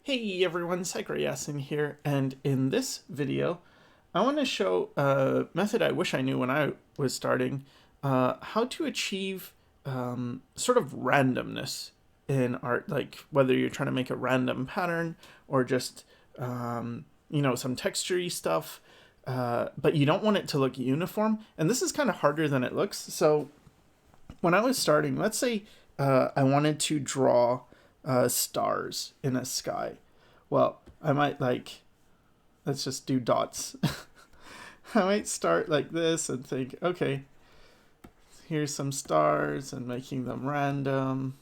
Hey everyone, Psycho here, and in this video, I want to show a method I wish I knew when I was starting, how to achieve sort of randomness in art, like whether you're trying to make a random pattern or just, some texture-y stuff, but you don't want it to look uniform, and this is kind of harder than it looks. So when I was starting, let's say I wanted to draw stars in a sky. Well, I might let's just do dots. I might start like this and think, okay, here's some stars and making them random.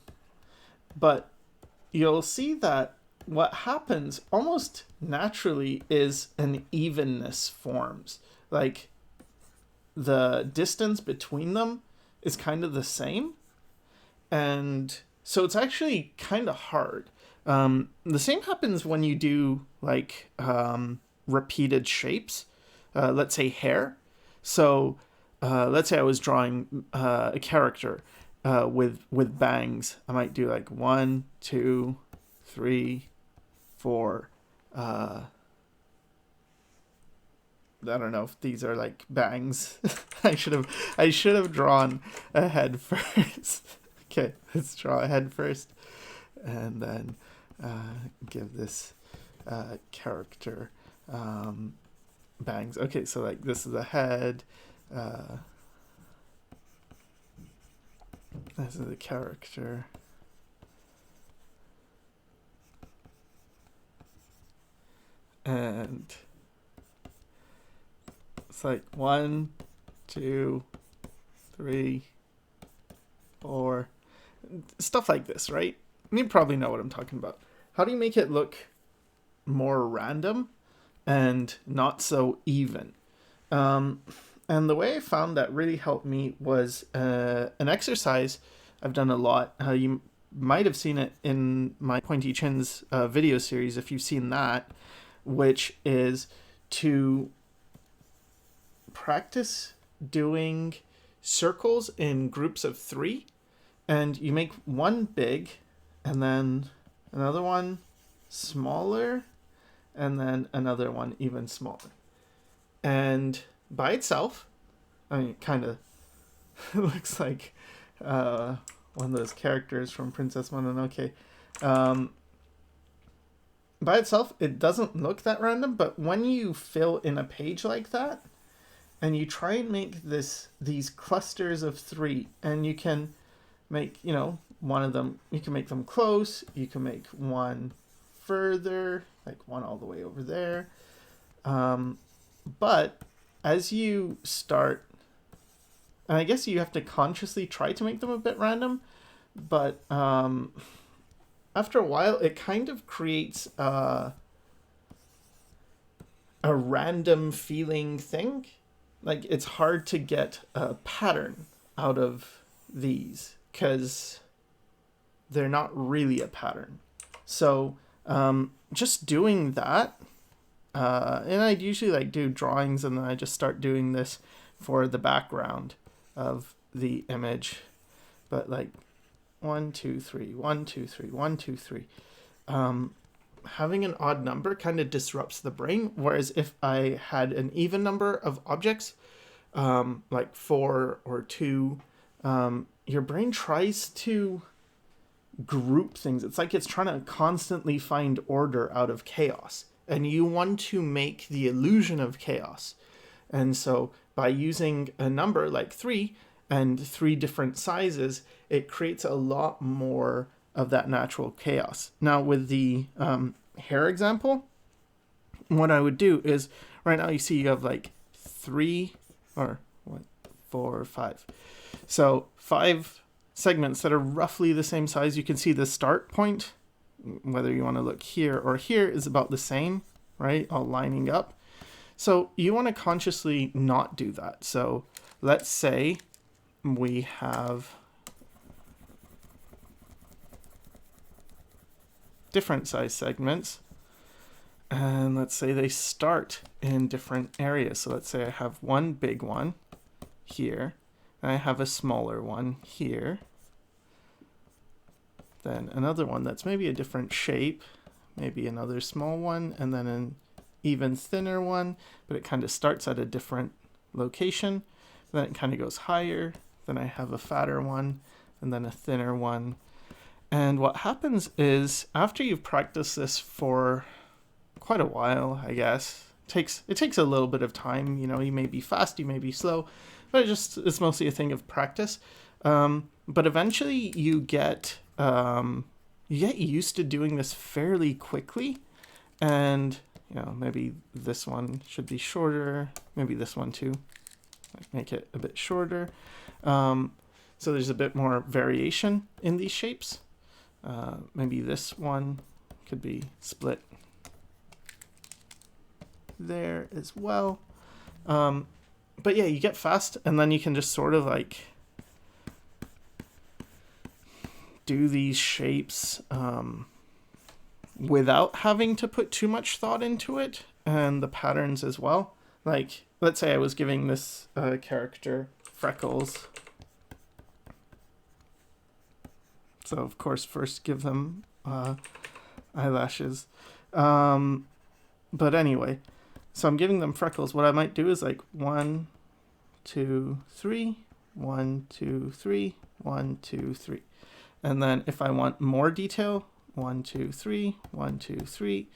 But you'll see that what happens almost naturally is an evenness forms. Like the distance between them is kind of the same. And so it's actually kind of hard. The same happens when you do repeated shapes. Let's say hair. So let's say I was drawing a character with bangs. I might do like 1, 2, 3, 4. I don't know if these are like bangs. I should have drawn a head first. Okay, let's draw a head first, and then give this character bangs. Okay, so like this is a head. This is a character. And it's like 1, 2, 3, 4. Stuff like this, right? You probably know what I'm talking about. How do you make it look more random and not so even? And the way I found that really helped me was an exercise I've done a lot. You might have seen it in my Pointy Chins video series if you've seen that, which is to practice doing circles in groups of 3. And you make one big, and then another one smaller, and then another one even smaller. And by itself, I mean, it kind of looks like one of those characters from Princess Mononoke. By itself, it doesn't look that random, but when you fill in a page like that, and you try and make these clusters of 3, and you can make, one of them, you can make them close, you can make one further, like one all the way over there. But as you start, and I guess you have to consciously try to make them a bit random, but after a while, it kind of creates a random feeling thing. Like it's hard to get a pattern out of these, because they're not really a pattern. So just doing that, and I'd usually do drawings, and then I just start doing this for the background of the image. But 1, 2, 3, 1, 2, 3, 1, 2, 3. Having an odd number kind of disrupts the brain, whereas if I had an even number of objects, like 4 or 2, your brain tries to group things. It's like it's trying to constantly find order out of chaos, and you want to make the illusion of chaos. And so by using a number like 3 and 3 different sizes, it creates a lot more of that natural chaos. Now with the hair example, what I would do is, right now you see you have 3 or 4, 5. So 5 segments that are roughly the same size. You can see the start point, whether you want to look here or here, is about the same, right? All lining up. So you want to consciously not do that. So let's say we have different size segments, and let's say they start in different areas. So let's say I have one big one here, and I have a smaller one here, then another one that's maybe a different shape, maybe another small one, and then an even thinner one, but it kind of starts at a different location. Then it kind of goes higher. Then I have a fatter one, and then a thinner one. And what happens is, after you've practiced this for quite a while, I guess, it takes a little bit of time. You know, you may be fast, you may be slow, but it's mostly a thing of practice. But eventually you get used to doing this fairly quickly, and you know, maybe this one should be shorter, maybe this one too, make it a bit shorter. So there's a bit more variation in these shapes. Maybe this one could be split there as well. But yeah, you get fast, and then you can just sort of like do these shapes without having to put too much thought into it, and the patterns as well. Like, let's say I was giving this character freckles. So of course, first give them eyelashes. But anyway, so I'm giving them freckles. What I might do is like 1, 2, 3, 1, 2, 3, 1, 2, 3. And then if I want more detail, 1, 2, 3, 1, 2, 3,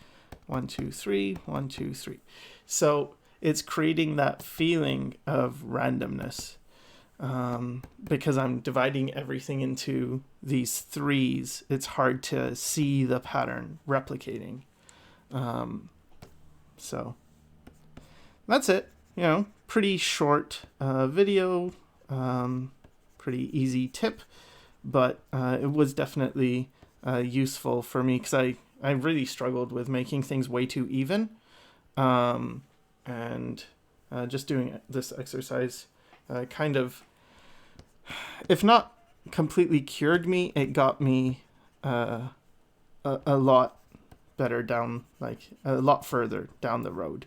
1, 2, 3, 1, 2, 3. So it's creating that feeling of randomness, because I'm dividing everything into these threes. It's hard to see the pattern replicating. So that's it. You know, pretty short video, pretty easy tip, but it was definitely useful for me, because I really struggled with making things way too even. And just doing this exercise kind of, if not completely cured me, it got me a lot better down, like a lot further down the road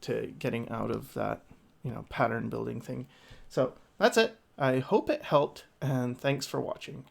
to getting out of that, you know, pattern building thing. So that's it. I hope it helped, and thanks for watching.